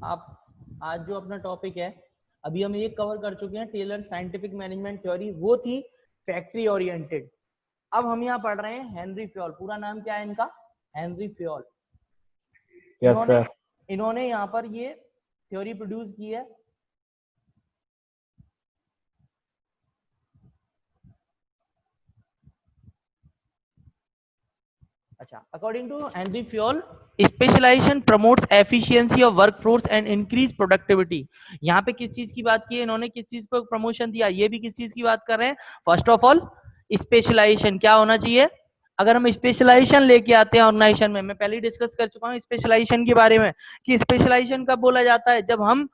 आप आज जो अपना टॉपिक है, अभी हम ये कवर कर चुके हैं टेलर साइंटिफिक मैनेजमेंट थ्योरी, वो थी फैक्ट्री ओरिएंटेड। अब हम यहाँ पढ़ रहे हैं हेनरी फ्योल। पूरा नाम क्या है इनका? Henry Fayol. इन्होंने यहाँ पर ये थ्योरी प्रोड्यूस की है। अच्छा, according to Henry Fayol, specialisation promotes efficiency of workforce and increase productivity. यहाँ पे किस चीज की बात की है इन्होंने, किस चीज को प्रमोशन दिया? ये भी किस चीज की बात कर रहे हैं? फर्स्ट ऑफ ऑल स्पेशलाइजेशन क्या होना चाहिए। अगर हम स्पेशलाइजेशन लेके आते हैं ऑर्गेनाइजेशन में, मैं पहले ही डिस्कस कर चुका हूँ स्पेशलाइजेशन के बारे में, कि स्पेशलाइजेशन कब बोला जाता है? जब हम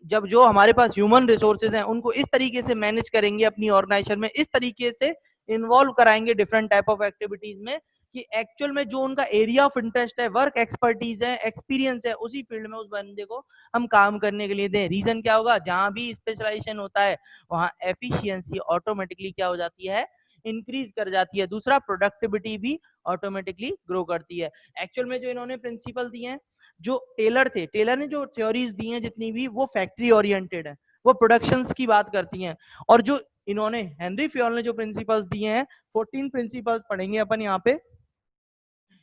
जब जो हमारे पास ह्यूमन रिसोर्सेज हैं उनको इस तरीके से मैनेज करेंगे अपनी ऑर्गेनाइजेशन में, इस तरीके से इन्वॉल्व कराएंगे डिफरेंट टाइप ऑफ एक्टिविटीज में, कि एक्चुअल में जो उनका एरिया ऑफ इंटरेस्ट है, वर्क एक्सपर्टीज है, एक्सपीरियंस है, उसी फील्ड में उस बंदे को हम काम करने के लिए दें। रीजन क्या होगा? जहां भी स्पेशलाइजेशन होता है वहां एफिशिएंसी ऑटोमेटिकली क्या हो जाती है? इंक्रीज कर जाती है। दूसरा, प्रोडक्टिविटी भी ऑटोमेटिकली ग्रो करती है। एक्चुअल में जो इन्होंने प्रिंसिपल दिए हैं, जो टेलर थे, टेलर ने जो थ्योरीज दी हैं जितनी भी, वो फैक्ट्री ओरिएंटेड है, वो प्रोडक्शंस की बात करती हैं। और जो इन्होंने हेनरी फ्योल ने जो प्रिंसिपल्स दिए हैं, 14 प्रिंसिपल्स पढ़ेंगे अपन यहाँ पे।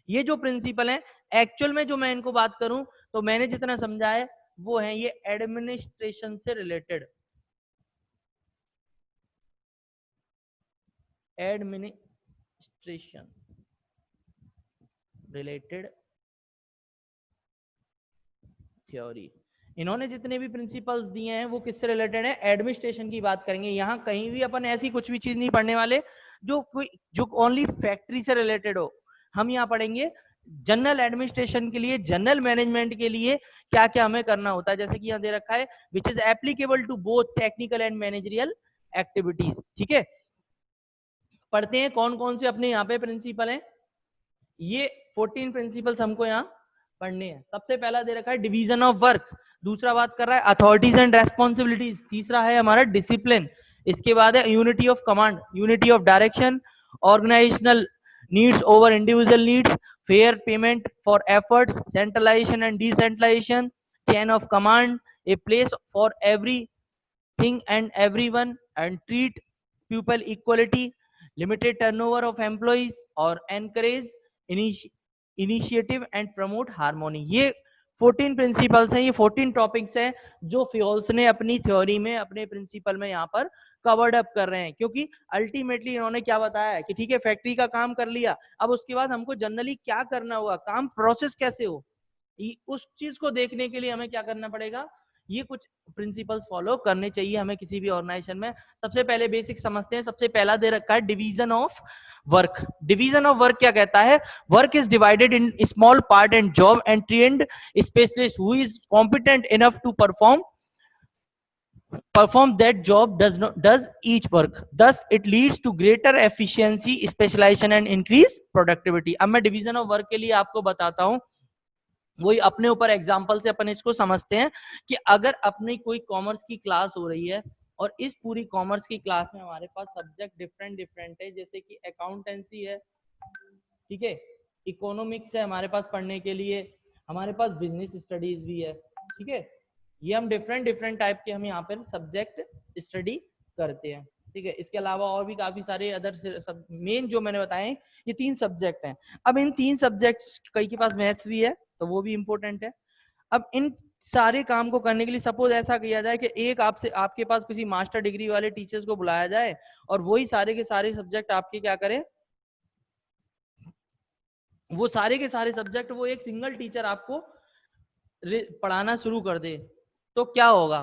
ये जो प्रिंसिपल है, एक्चुअल में जो मैं इनको बात करूं तो मैंने जितना समझा है वो है ये एडमिनिस्ट्रेशन से रिलेटेड, एडमिनिस्ट्रेशन रिलेटेड थ्योरी। इन्होंने जितने भी प्रिंसिपल्स दिए हैं वो किससे रिलेटेड है? एडमिनिस्ट्रेशन की बात करेंगे। यहाँ कहीं भी अपन ऐसी कुछ भी चीज नहीं पढ़ने वाले जो ओनली फैक्ट्री से रिलेटेड हो। हम यहाँ पढ़ेंगे जनरल एडमिनिस्ट्रेशन के लिए, जनरल मैनेजमेंट के लिए क्या क्या हमें करना होता है। जैसे कि यहाँ दे रखा है, which is applicable to both technical and managerial activities. ठीक है, पढ़ते हैं कौन कौन से अपने यहाँ पे प्रिंसिपल हैं। ये 14 प्रिंसिपल्स हमको यहाँ पढ़ने हैं। सबसे पहला दे रखा है डिवीजन ऑफ वर्क, दूसरा बात कर रहा है अथॉरिटीज एंड रेस्पॉन्सिबिलिटीज, तीसरा है हमारा डिसिप्लिन, इसके बाद है unity of command, unity of direction, organisational needs over individual needs, fair payment for efforts, centralisation and decentralisation, chain of command, a place for everything and everyone, and treat people equality, limited turnover of employees, और encourage initiative and promote harmony. ये 14 principles हैं, ये 14 topics हैं जो Fayol's ने अपनी theory में, अपने प्रिंसिपल में यहाँ पर कवर्ड अप कर रहे हैं। क्योंकि अल्टीमेटली इन्होंने क्या बताया है कि ठीक है, फैक्ट्री का काम कर लिया, अब उसके बाद हमको जनरली क्या करना होगा, काम प्रोसेस कैसे हो, उस चीज को देखने के लिए हमें क्या करना पड़ेगा, ये कुछ प्रिंसिपल्स फॉलो करने चाहिए हमें किसी भी ऑर्गेनाइजेशन में। सबसे पहले बेसिक समझते हैं। सबसे पहला दे रखा है division of work. Division of work क्या कहता है? Work is divided in small part and job and trained specialist who is competent enough to perform that job does each work, thus it leads to greater efficiency, specialization and increase productivity। अब मैं division of work के लिए आपको बताता हूं, वही अपने ऊपर एग्जांपल से अपन इसको समझते हैं कि अगर अपनी कोई कॉमर्स की क्लास हो रही है और इस पूरी कॉमर्स की क्लास में हमारे पास सब्जेक्ट डिफरेंट डिफरेंट है, जैसे कि अकाउंटेंसी है, ठीक है, इकोनॉमिक्स है हमारे पास पढ़ने के लिए, हमारे पास बिजनेस स्टडीज भी है, ठीक है, ये हम डिफरेंट डिफरेंट टाइप के हम यहाँ पर सब्जेक्ट स्टडी करते हैं। ठीक है, इसके अलावा और भी काफी सारे अदर सब, मेन जो मैंने बताए ये 3 सब्जेक्ट हैं। अब इन 3 सब्जेक्ट कई के पास मैथ्स भी है तो वो भी इंपॉर्टेंट है। अब इन सारे काम को करने के लिए सपोज ऐसा किया जाए कि एक आपसे, आपके पास किसी मास्टर डिग्री वाले टीचर्स को बुलाया जाए और वही सारे के सारे सब्जेक्ट आपके क्या करें, वो सारे के सारे सब्जेक्ट वो एक सिंगल टीचर आपको पढ़ाना शुरू कर दे, तो क्या होगा?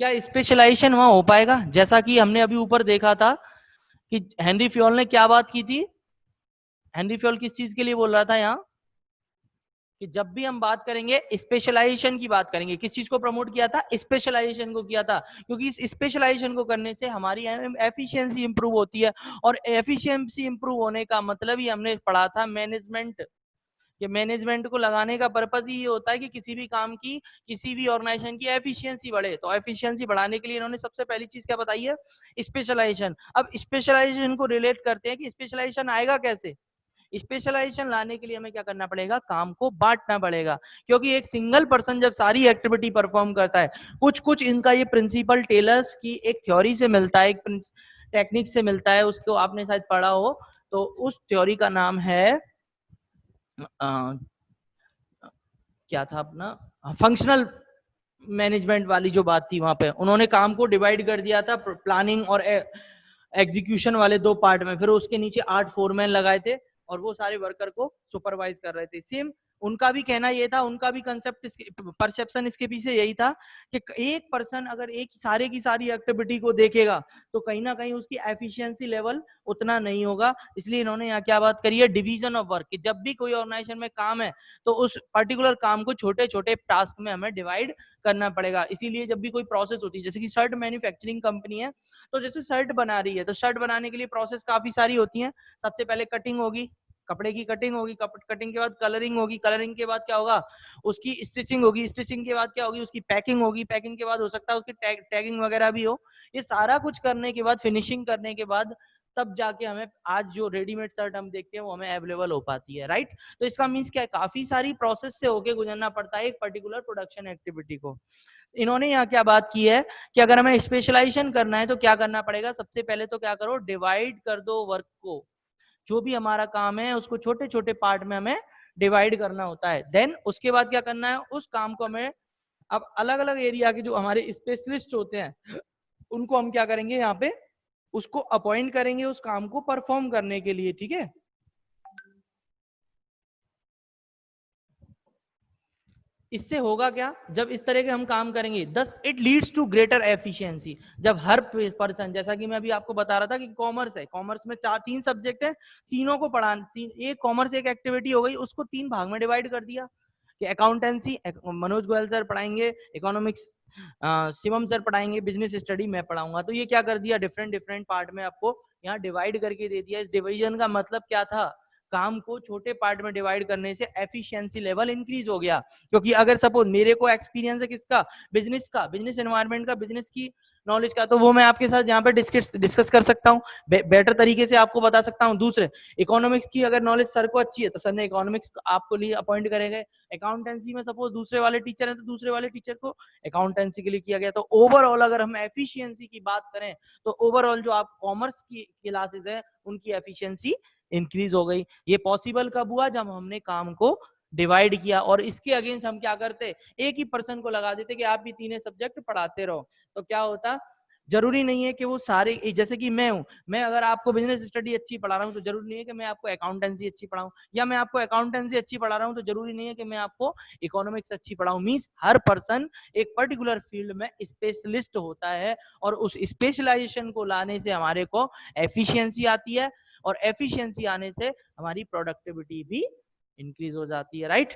क्या स्पेशलाइजेशन वहां हो पाएगा? जैसा कि हमने अभी ऊपर देखा था कि हेनरी फ्योल ने क्या बात की थी। हेनरी फ्योल किस चीज के लिए बोल रहा था यहाँ, कि जब भी हम बात करेंगे स्पेशलाइजेशन की बात करेंगे, किस चीज को प्रमोट किया था? स्पेशलाइजेशन को किया था, क्योंकि इस स्पेशलाइजेशन को करने से हमारी एफिशिएंसी इंप्रूव होती है, और एफिशिएंसी इंप्रूव होने का मतलब ही हमने पढ़ा था मैनेजमेंट, कि मैनेजमेंट को लगाने का पर्पज ही ये होता है कि किसी भी काम की, किसी भी ऑर्गेनाइजेशन की एफिशिएंसी बढ़े। तो एफिशिएंसी बढ़ाने के लिए इन्होंने सबसे पहली चीज क्या बताई है? स्पेशलाइजेशन। अब स्पेशलाइजेशन को रिलेट करते हैं कि स्पेशलाइजेशन आएगा कैसे। स्पेशलाइजेशन लाने के लिए हमें क्या करना पड़ेगा, काम को बांटना पड़ेगा, क्योंकि एक सिंगल पर्सन जब सारी एक्टिविटी परफॉर्म करता है, कुछ कुछ इनका ये प्रिंसिपल टेलर्स की एक थ्योरी से मिलता है, एक टेक्निक से मिलता है, उसको आपने शायद पढ़ा हो, तो उस थ्योरी का नाम है क्या था अपना, फंक्शनल मैनेजमेंट वाली जो बात थी, वहां पे उन्होंने काम को डिवाइड कर दिया था प्लानिंग और एग्जीक्यूशन वाले दो पार्ट में, फिर उसके नीचे 8 फोरमैन लगाए थे और वो सारे वर्कर को सुपरवाइज कर रहे थे। सेम उनका भी कहना ये था, उनका भी कंसेप्ट परसेप्शन इसके पीछे यही था कि एक पर्सन अगर एक सारे की सारी एक्टिविटी को देखेगा तो कहीं ना कहीं उसकी एफिशिएंसी लेवल उतना नहीं होगा। इसलिए इन्होंने यहाँ क्या बात करी है, डिवीजन ऑफ वर्क, कि जब भी कोई ऑर्गेनाइजेशन में काम है तो उस पर्टिकुलर काम को छोटे छोटे टास्क में हमें डिवाइड करना पड़ेगा। इसीलिए जब भी कोई प्रोसेस होती है, जैसे कि शर्ट मैन्युफैक्चरिंग कंपनी है, तो जैसे शर्ट बना रही है तो शर्ट बनाने के लिए प्रोसेस काफी सारी होती है। सबसे पहले कटिंग होगी, कपड़े की कटिंग होगी, कटिंग के बाद कलरिंग होगी, कलरिंग के बाद क्या होगा, उसकी स्टिचिंग होगी, स्टिचिंग के बाद क्या होगी, उसकी पैकिंग होगी, पैकिंग के बाद हो सकता है उसकी टैगिंग वगैरह भी हो। ये सारा कुछ करने के बाद, फिनिशिंग करने के बाद, तब जाके हमें आज जो रेडीमेड शर्ट हम देखते हैं वो हमें अवेलेबल हो पाती है, राइट। तो इसका मीन्स क्या है, काफी सारी प्रोसेस से होके गुजरना पड़ता है एक पर्टिकुलर प्रोडक्शन एक्टिविटी को। इन्होंने यहाँ क्या बात की है कि अगर हमें स्पेशलाइजेशन करना है तो क्या करना पड़ेगा, सबसे पहले तो क्या करो, डिवाइड कर दो वर्क को, जो भी हमारा काम है उसको छोटे छोटे पार्ट में हमें डिवाइड करना होता है। देन उसके बाद क्या करना है, उस काम को हमें अब अलग अलग एरिया के जो हमारे स्पेशलिस्ट होते हैं उनको हम क्या करेंगे, यहाँ पे उसको अपॉइंट करेंगे उस काम को परफॉर्म करने के लिए, ठीक है। इससे होगा क्या, जब इस तरह के हम काम करेंगे, thus it leads to greater efficiency. जब हर पर्सन, जैसा कि मैं अभी आपको बता रहा था कि कॉमर्स है, कॉमर्स में 3 सब्जेक्ट है, तीनों को पढ़ाना, एक कॉमर्स एक एक्टिविटी हो गई, उसको 3 भाग में डिवाइड कर दिया कि अकाउंटेंसी मनोज गोयल सर पढ़ाएंगे, इकोनॉमिक्स शिवम सर पढ़ाएंगे, बिजनेस स्टडी मैं पढ़ाऊंगा। तो ये क्या कर दिया, डिफरेंट डिफरेंट पार्ट में आपको यहाँ डिवाइड करके दे दिया। इस डिवीजन का मतलब क्या था, काम को छोटे पार्ट में डिवाइड करने से एफिशिएंसी लेवल इंक्रीज हो गया। क्योंकि अगर सपोज मेरे को एक्सपीरियंस है किसका, बिजनेस का, बिजनेस एनवायरनमेंट का, बिजनेस की नॉलेज का, तो वो मैं आपके साथ यहाँ पे डिस्कस कर सकता हूँ, बेटर तरीके से आपको बता सकता हूँ। दूसरे इकोनॉमिक्स की अगर नॉलेज सर को अच्छी है तो सर ने इकोनॉमिक्स आपको लिए अपॉइंट करेंगे। अकाउंटेंसी में सपोज दूसरे वाले टीचर है तो दूसरे वाले टीचर को अकाउंटेंसी के लिए किया गया। तो ओवरऑल अगर हम एफिशिएंसी की बात करें तो ओवरऑल जो आप कॉमर्स की क्लासेस है उनकी एफिशिएंसी इंक्रीज हो गई। ये पॉसिबल कब हुआ, जब हमने काम को डिवाइड किया। और इसके अगेंस्ट हम क्या करते, एक ही पर्सन को लगा देते कि आप भी 3 सब्जेक्ट पढ़ाते रहो। तो क्या होता, जरूरी नहीं है कि वो सारे, जैसे कि मैं हूं, मैं अगर आपको बिजनेस स्टडी अच्छी पढ़ा रहा हूं तो जरूरी नहीं है कि मैं आपको अकाउंटेंसी अच्छी पढ़ाऊं, या मैं आपको अकाउंटेंसी अच्छी पढ़ा रहा हूं तो जरूरी नहीं है कि मैं आपको इकोनॉमिक्स अच्छी पढ़ाऊं। मींस हर पर्सन एक पर्टिकुलर फील्ड में स्पेशलिस्ट होता है, और उस स्पेशलाइजेशन को लाने से हमारे को एफिशिएंसी आती है, और एफिशिएंसी आने से हमारी प्रोडक्टिविटी भी इंक्रीज हो जाती है, राइट।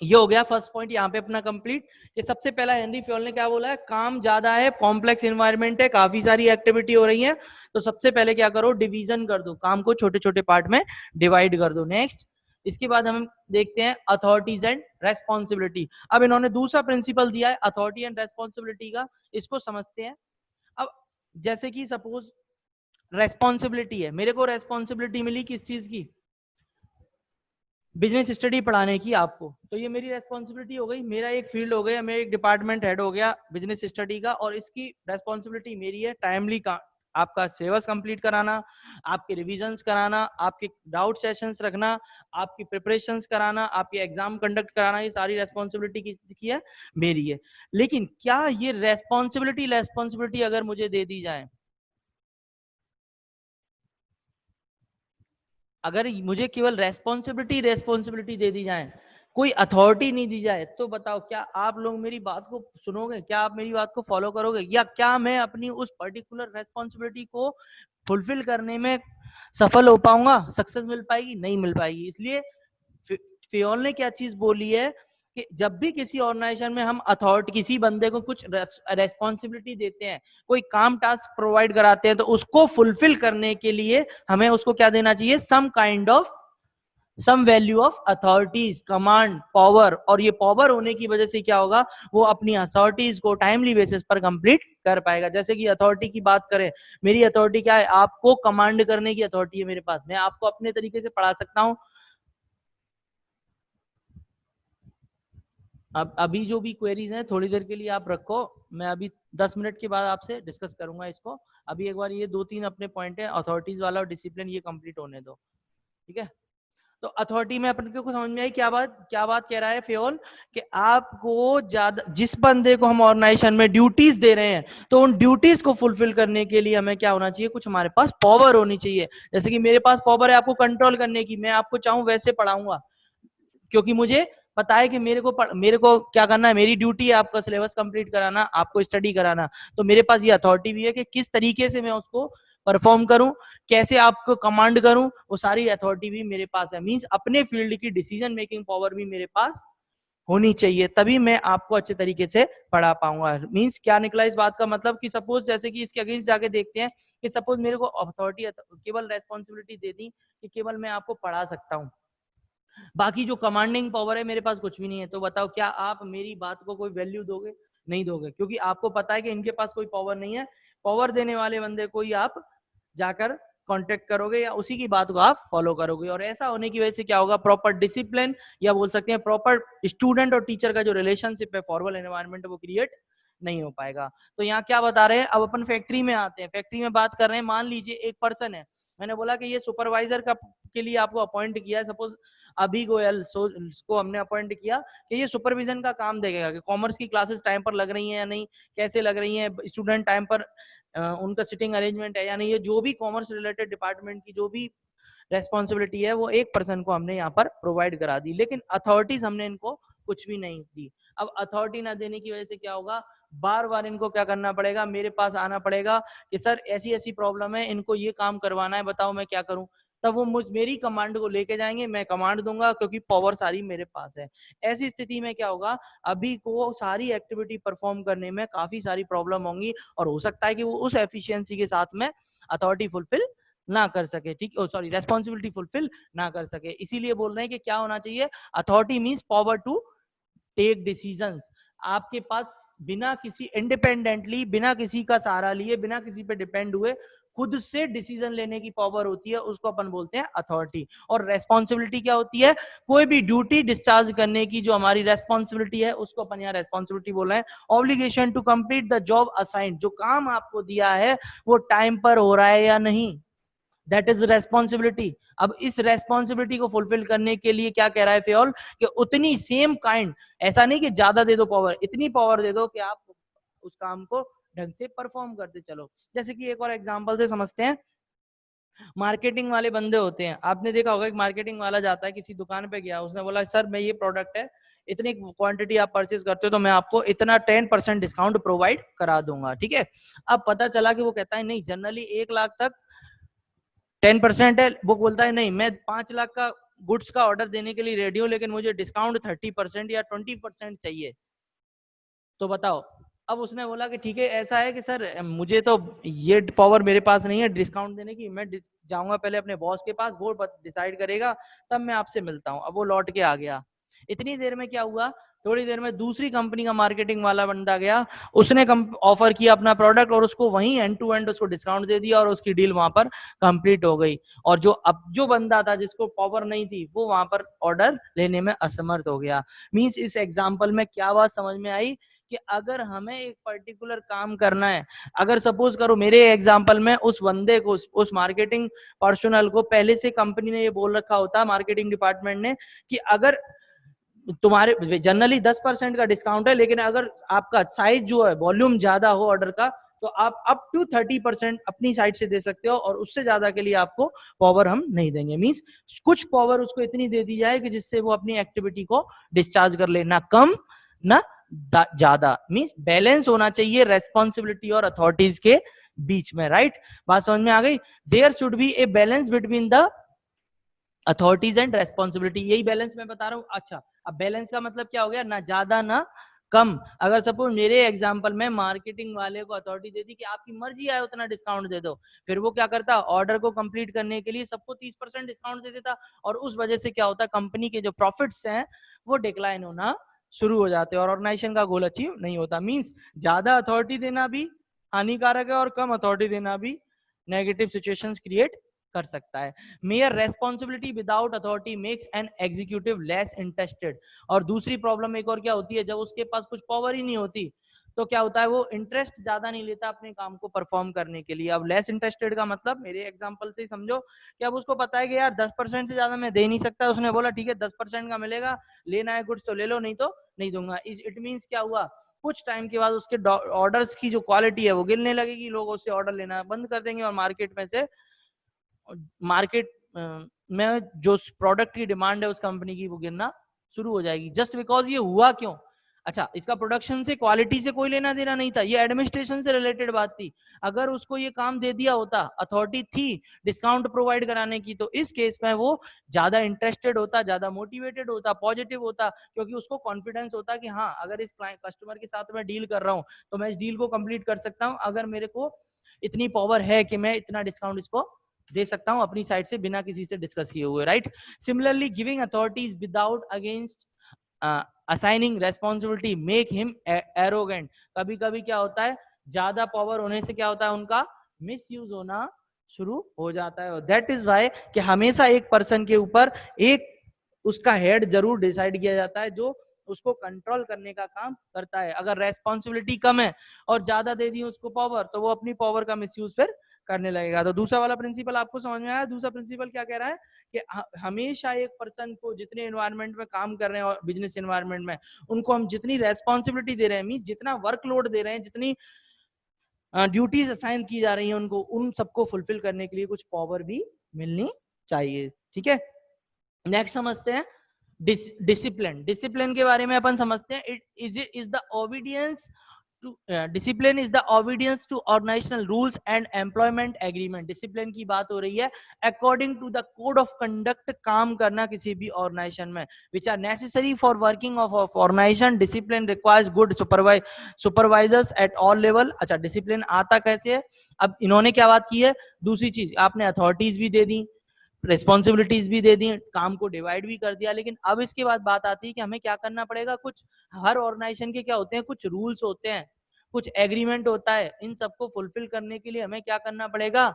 ये हो गया फर्स्ट पॉइंट यहाँ पे अपना कंप्लीट। कि सबसे पहला हेनरी फ्योल ने क्या बोला है, काम ज्यादा है, कॉम्प्लेक्स एनवायरनमेंट है, काफी सारी एक्टिविटी हो रही है, तो सबसे पहले क्या करो, डिवीजन कर दो, काम को छोटे छोटे पार्ट में डिवाइड कर दो। नेक्स्ट, इसके बाद हम देखते हैं अथॉरिटीज एंड रेस्पॉन्सिबिलिटी। अब इन्होंने दूसरा प्रिंसिपल दिया है अथॉरिटी एंड रेस्पॉन्सिबिलिटी का, इसको समझते हैं। अब जैसे कि सपोज रेस्पॉन्सिबिलिटी है, मेरे को रेस्पॉन्सिबिलिटी मिली किस चीज की, बिजनेस स्टडी पढ़ाने की आपको, तो ये मेरी रेस्पॉन्सिबिलिटी हो गई, मेरा एक फील्ड हो गया, मेरा एक डिपार्टमेंट हेड हो गया बिजनेस स्टडी का, और इसकी रेस्पॉन्सिबिलिटी मेरी है टाइमली का आपका सिलेबस कंप्लीट कराना, आपके रिविजन्स कराना, आपके डाउट सेशंस रखना, आपकी प्रिपरेशंस कराना, आपके एग्जाम कंडक्ट कराना, ये सारी रेस्पॉन्सिबिलिटी किसकी है, मेरी है। लेकिन क्या ये रेस्पॉन्सिबिलिटी अगर मुझे दे दी जाए, अगर मुझे केवल रेस्पॉन्सिबिलिटी दे दी जाए, कोई अथॉरिटी नहीं दी जाए, तो बताओ क्या आप लोग मेरी बात को सुनोगे, क्या आप मेरी बात को फॉलो करोगे, या क्या मैं अपनी उस पर्टिकुलर रेस्पॉन्सिबिलिटी को फुलफिल करने में सफल हो पाऊंगा, सक्सेस मिल पाएगी, नहीं मिल पाएगी। इसलिए फियोल ने क्या चीज बोली है कि जब भी किसी ऑर्गेनाइजेशन में हम अथॉरिटी, किसी बंदे को कुछ रेस्पॉन्सिबिलिटी देते हैं, कोई काम टास्क प्रोवाइड कराते हैं, तो उसको फुलफिल करने के लिए हमें उसको क्या देना चाहिए, some kind of some value of authorities, command, power, और ये पावर होने की वजह से क्या होगा, वो अपनी अथॉरिटीज को टाइमली बेसिस पर कंप्लीट कर पाएगा। जैसे कि अथॉरिटी की बात करें, मेरी अथॉरिटी क्या है, आपको कमांड करने की अथॉरिटी है मेरे पास, मैं आपको अपने तरीके से पढ़ा सकता हूं। अब अभी जो भी क्वेरीज हैं थोड़ी देर के लिए आप रखो, मैं अभी 10 मिनट के बाद आपसे डिस्कस करूंगा इसको। अभी एक बार ये 2-3 अपने पॉइंट है अथॉरिटीज वाला और डिसिप्लिन, ये कंप्लीट होने दो, ठीक है। तो अथॉरिटी में अपन को समझ में आई क्या बात कह रहा है फेयोल, कि आपको ज्यादा जिस बंदे को हम ऑर्गेनाइजेशन में ड्यूटीज दे रहे हैं, तो उन ड्यूटीज को फुलफिल करने के लिए हमें क्या होना चाहिए, कुछ हमारे पास पावर होनी चाहिए। जैसे कि मेरे पास पावर है आपको कंट्रोल करने की, मैं आपको चाहूं वैसे पढ़ाऊंगा, क्योंकि मुझे पता है कि मेरे को क्या करना है, मेरी ड्यूटी है आपका सिलेबस कंप्लीट कराना, आपको स्टडी कराना। तो मेरे पास ये अथॉरिटी भी है कि किस तरीके से मैं उसको परफॉर्म करूं, कैसे आपको कमांड करूं, वो सारी अथॉरिटी भी मेरे पास है। मींस अपने फील्ड की डिसीजन मेकिंग पावर भी मेरे पास होनी चाहिए, तभी मैं आपको अच्छे तरीके से पढ़ा पाऊंगा। मींस क्या निकला इस बात का मतलब, कि सपोज जैसे कि इसके अगेंस्ट जाके देखते हैं कि सपोज मेरे को अथॉरिटी केवल रेस्पॉन्सिबिलिटी दे दी कि केवल मैं आपको पढ़ा सकता हूँ, बाकी जो कमांडिंग पावर है मेरे पास कुछ भी नहीं है, तो बताओ क्या आप मेरी बात को कोई वैल्यू दोगे? नहीं दोगे, क्योंकि आपको पता है कि इनके पास कोई पावर नहीं है। पावर देने वाले बंदे को ही आप जाकर कांटेक्ट करोगे या उसी की बात को आप फॉलो करोगे। और ऐसा होने की वजह से क्या होगा, प्रॉपर डिसिप्लिन या बोल सकते हैं प्रॉपर स्टूडेंट और टीचर का जो रिलेशनशिप है, फॉर्मल एनवायरनमेंट, वो क्रिएट नहीं हो पाएगा। तो यहाँ क्या बता रहे हैं, अब अपन फैक्ट्री में आते हैं। फैक्ट्री में बात कर रहे हैं, मान लीजिए एक पर्सन है, मैंने बोला कि ये सुपरवाइजर का के लिए आपको अपॉइंट किया है, सपोज अभी गोयल को हमने अपॉइंट किया कि ये सुपरविजन का काम देखेगा कि कॉमर्स की क्लासेस टाइम पर लग रही हैं या नहीं, कैसे लग रही हैं, स्टूडेंट टाइम पर उनका सिटिंग अरेंजमेंट है या नहीं, ये जो भी कॉमर्स रिलेटेड डिपार्टमेंट की जो भी रेस्पॉन्सिबिलिटी है वो एक पर्सन को हमने यहाँ पर प्रोवाइड करा दी। लेकिन अथॉरिटीज हमने इनको कुछ भी नहीं दी। अब अथॉरिटी ना देने की वजह से क्या होगा, बार बार इनको क्या करना पड़ेगा, मेरे पास आना पड़ेगा कि सर ऐसी ऐसी प्रॉब्लम है, इनको ये काम करवाना है, बताओ मैं क्या करूं। तब वो मेरी कमांड को लेके जाएंगे, मैं कमांड दूंगा क्योंकि पावर सारी मेरे पास है। ऐसी स्थिति में क्या होगा, अभी को सारी एक्टिविटी परफॉर्म करने में काफी सारी प्रॉब्लम होंगी, और हो सकता है कि वो उस एफिशिएंसी के साथ में अथॉरिटी फुलफिल ना कर सके, ठीक, सॉरी, रेस्पॉन्सिबिलिटी फुलफिल ना कर सके। इसीलिए बोल रहे हैं कि क्या होना चाहिए, authority means power to take decisions. आपके पास बिना किसी इंडिपेंडेंटली, बिना किसी का सहारा लिए, बिना किसी पे डिपेंड हुए खुद से डिसीजन लेने की पावर होती है, उसको अपन बोलते हैं अथॉरिटी। और रेस्पॉन्सिबिलिटी क्या होती है, कोई भी ड्यूटी डिस्चार्ज करने की जो हमारी रेस्पॉन्सिबिलिटी है, उसको अपन यहाँ रेस्पॉन्सिबिलिटी बोल रहे हैं। Obligation to complete the job assigned, जो काम आपको दिया है वो टाइम पर हो रहा है या नहीं, दैट इज रेस्पॉन्सिबिलिटी। अब इस रेस्पॉन्सिबिलिटी को फुलफिल करने के लिए क्या कह रहा है फेयोल, कि उतनी सेम काइंड, ऐसा नहीं कि ज्यादा दे दो पावर, इतनी पावर दे दो कि आप उस काम को ढंग से परफॉर्म करते चलो। जैसे कि एक और एग्जांपल से समझते हैं, मार्केटिंग वाले बंदे होते हैं, आपने देखा होगा, एक मार्केटिंग वाला जाता है किसी दुकान पे गया, उसने बोला सर मैं ये प्रोडक्ट है, इतनी क्वांटिटी आप परचेज करते हो तो मैं आपको इतना 10% डिस्काउंट प्रोवाइड करा दूंगा, ठीक है। अब पता चला कि वो कहता है नहीं, जनरली 1 लाख तक 10% है, वो बोलता है नहीं मैं 5 लाख का गुड्स का ऑर्डर देने के लिए रेडी हूँ, लेकिन मुझे डिस्काउंट 30% या 20% चाहिए। तो बताओ, अब उसने बोला कि ठीक है ऐसा है कि सर मुझे तो ये पावर मेरे पास नहीं है डिस्काउंट देने की, मैं जाऊंगा पहले अपने बॉस के पास, वो डिसाइड करेगा, तब मैं आपसे मिलता हूँ। अब वो लौट के आ गया। इतनी देर में क्या हुआ, थोड़ी देर में दूसरी कंपनी का मार्केटिंग वाला बंदा गया, उसने ऑफर किया अपना प्रोडक्ट और उसको वहीं एंड टू एंड उसको डिस्काउंट दे दिया और उसकी डील वहां पर कंप्लीट हो गई। और जो अब जो बंदा था जिसको पावर नहीं थी, वो वहां पर ऑर्डर लेने में असमर्थ हो गया। मींस इस एग्जांपल में क्या बात समझ में आई, कि अगर हमें एक पर्टिकुलर काम करना है, अगर सपोज करो मेरे एग्जांपल में उस बंदे को, उस मार्केटिंग पर्सनल को पहले से कंपनी ने ये बोल रखा होता, मार्केटिंग डिपार्टमेंट ने, कि अगर तुम्हारे जनरली 10% का डिस्काउंट है, लेकिन अगर आपका साइज जो है वॉल्यूम ज्यादा हो ऑर्डर का, तो आप अप टू 30% अपनी साइड से दे सकते हो, और उससे ज्यादा के लिए आपको पावर हम नहीं देंगे। मींस कुछ पावर उसको इतनी दे दी जाए कि जिससे वो अपनी एक्टिविटी को डिस्चार्ज कर ले, ना कम ना ज्यादा। मींस बैलेंस होना चाहिए रेस्पॉन्सिबिलिटी और अथॉरिटीज के बीच में, राइट। बात समझ में आ गई। There should be a balance between the authorities and responsibility, यही बैलेंस मैं बता रहा हूं। अच्छा, अब बैलेंस का मतलब क्या हो गया, ना ज्यादा ना कम। अगर सपोज मेरे एग्जांपल में मार्केटिंग वाले को अथॉरिटी देती कि आपकी मर्जी आए उतना डिस्काउंट दे दो, फिर वो क्या करता, ऑर्डर को कंप्लीट करने के लिए सबको 30% डिस्काउंट दे देता, और उस वजह से क्या होता, कंपनी के जो प्रॉफिट्स हैं वो डिक्लाइन होना शुरू हो जाते हैं और ऑर्गेनाइजेशन का गोल अचीव नहीं होता। मींस ज्यादा अथॉरिटी देना भी हानिकारक है और कम अथॉरिटी देना भी नेगेटिव सिचुएशंस क्रिएट कर सकता है। Mayor responsibility without authority makes an executive less interested. और दूसरी प्रॉब्लम एक और क्या होती है, जब उसके पास कुछ पावर ही नहीं होती तो क्या होता है, वो इंटरेस्ट ज्यादा नहीं लेता अपने काम को परफॉर्म करने के लिए। अब लेस इंटरेस्टेड का मतलब मेरे एग्जांपल से ही समझो कि अब उसको पता है कि यार 10% से ज्यादा मैं दे नहीं सकता, उसने बोला ठीक है 10% का मिलेगा, लेना है कुछ तो ले लो, नहीं तो नहीं दूंगा। इट मीन्स क्या हुआ, कुछ टाइम के बाद उसके ऑर्डर्स की जो क्वालिटी है वो गिरने लगेगी, लोग उससे ऑर्डर लेना बंद कर देंगे और मार्केट में जो प्रोडक्ट की डिमांड है उस कंपनी की वो गिरना शुरू हो जाएगी। जस्ट बिकॉज ये हुआ क्यों, अच्छा इसका प्रोडक्शन से क्वालिटी से कोई लेना देना नहीं था, ये एडमिनिस्ट्रेशन से रिलेटेड बात थी। अगर उसको ये काम दे दिया होता, अथॉरिटी थी डिस्काउंट प्रोवाइड कराने की, तो इस केस में वो ज्यादा इंटरेस्टेड होता, ज्यादा मोटिवेटेड होता, पॉजिटिव होता, क्योंकि उसको कॉन्फिडेंस होता कि हाँ अगर इस कस्टमर के साथ मैं डील कर रहा हूँ तो मैं इस डील को कंप्लीट कर सकता हूँ, अगर मेरे को इतनी पावर है कि मैं इतना डिस्काउंट इसको दे सकता हूं अपनी साइड से बिना किसी से डिस्कस किए हुए, right. Similarly giving authorities without against assigning responsibility make him arrogant. कभी कभी क्या होता है, ज्यादा पावर होने से क्या होता है, उनका मिस यूज होना शुरू हो जाता है। दैट इज वाई कि हमेशा एक पर्सन के ऊपर एक उसका हेड जरूर डिसाइड किया जाता है जो उसको कंट्रोल करने का काम करता है। अगर रेस्पॉन्सिबिलिटी कम है और ज्यादा दे दी उसको पावर, तो वो अपनी पावर का मिसयूज फिर करने लगेगा। तो दूसरा वाला प्रिंसिपल आपको समझ में आया। दूसरा प्रिंसिपल क्या कह रहा है कि हमेशा एक पर्सन को जितने एनवायरनमेंट में काम कर रहे हैं और बिजनेस एनवायरनमेंट में, उनको हम जितनी रेस्पॉन्सिबिलिटी दे रहे हैं, मीन जितना वर्कलोड दे रहे हैं, जितनी ड्यूटीज असाइन की जा रही है उनको, उन सबको फुलफिल करने के लिए कुछ पावर भी मिलनी चाहिए। ठीक है, नेक्स्ट समझते हैं डिसिप्लिन। डिसिप्लिन के बारे में अपन समझते हैं। It is the obedience to discipline is the obedience to organisational rules and employment agreement. Discipline की बात हो रही है according to the code of conduct काम करना किसी भी ऑर्गेनाइजेशन में, which are necessary for working of organisation. Discipline requires good supervisors at all level. अच्छा, डिसिप्लिन आता कैसे है, अब इन्होंने क्या बात की है, दूसरी चीज आपने अथॉरिटीज भी दे दी, रेस्पॉन्सिबिलिटीज भी दे दी, काम को डिवाइड भी कर दिया, लेकिन अब इसके बाद बात आती है कि हमें क्या करना पड़ेगा। कुछ हर ऑर्गेनाइजेशन के क्या होते हैं, कुछ रूल्स होते हैं, कुछ एग्रीमेंट होता है, इन सबको फुलफिल करने के लिए हमें क्या करना पड़ेगा,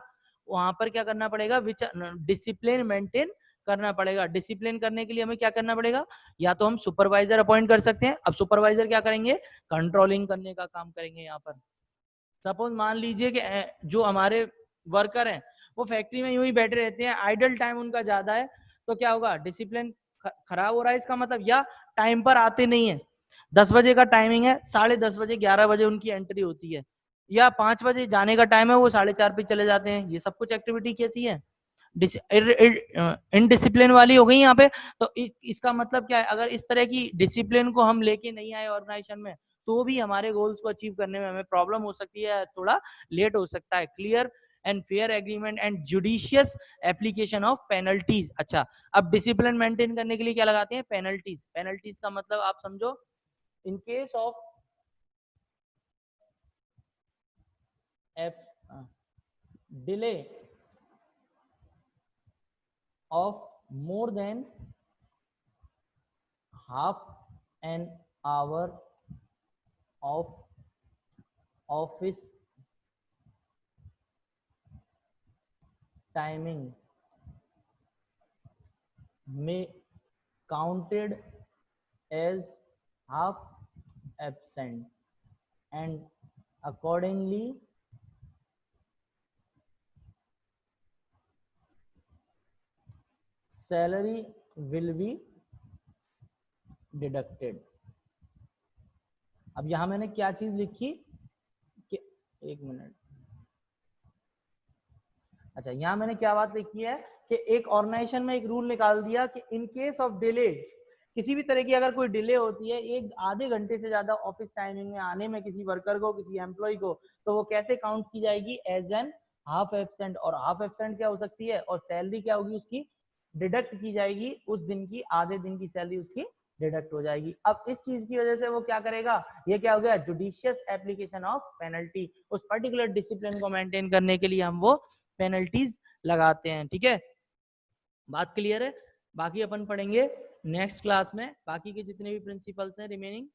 वहां पर क्या करना पड़ेगा, डिसिप्लिन मेंटेन करना पड़ेगा। डिसिप्लिन करने के लिए हमें क्या करना पड़ेगा, या तो हम सुपरवाइजर अपॉइंट कर सकते हैं। अब सुपरवाइजर क्या करेंगे, कंट्रोलिंग करने का काम करेंगे। यहाँ पर सपोज मान लीजिए कि जो हमारे वर्कर हैं वो फैक्ट्री में यूं ही बैठे रहते हैं, आइडल टाइम उनका ज्यादा है, तो क्या होगा, डिसिप्लिन खराब हो रहा है इसका मतलब, या टाइम पर आते नहीं है। 10 बजे का टाइमिंग है, 10:30 बजे 11 बजे उनकी एंट्री होती है, या 5 बजे जाने का टाइम है, वो 4:30 पे चले जाते हैं। ये सब कुछ एक्टिविटी कैसी है, इनडिसिप्लिन वाली हो गई यहाँ पे। तो इसका मतलब क्या है, अगर इस तरह की डिसिप्लिन को हम लेके नहीं आए ऑर्गेनाइजेशन में, तो भी हमारे गोल्स को अचीव करने में हमें प्रॉब्लम हो सकती है, थोड़ा लेट हो सकता है। Clear and fair agreement and judicious application of penalties. अच्छा, अब डिसिप्लिन मेंटेन करने के लिए क्या लगाते हैं, पेनल्टीज। पेनल्टीज का मतलब आप समझो, in case of delay of more than half an hour of office timing may counted as half absent and accordingly salary will be deducted। अब यहां मैंने क्या चीज लिखी कि, एक मिनट, अच्छा यहां मैंने क्या बात लिखी है कि एक ऑर्गेनाइजेशन में एक रूल निकाल दिया कि इन केस ऑफ डिले, किसी भी तरह की अगर कोई डिले होती है एक आधे घंटे से ज्यादा ऑफिस टाइमिंग में आने में किसी वर्कर को, किसी एम्प्लॉय को, तो वो कैसे काउंट की जाएगी, एज एन हाफ एब्सेंट। और हाफ एब्सेंट क्या हो सकती है, और सैलरी क्या होगी उसकी, डिडक्ट की जाएगी उस दिन की, आधे दिन की सैलरी उसकी डिडक्ट हो जाएगी। अब इस चीज की वजह से वो क्या करेगा, ये क्या हो गया, जुडिशियस एप्लीकेशन ऑफ पेनल्टी। उस पर्टिकुलर डिसिप्लिन को मेंटेन करने के लिए हम वो पेनल्टीज लगाते हैं। ठीक है, बात क्लियर है। बाकी अपन पढ़ेंगे नेक्स्ट क्लास में बाकी के जितने भी प्रिंसिपल्स हैं रिमेनिंग।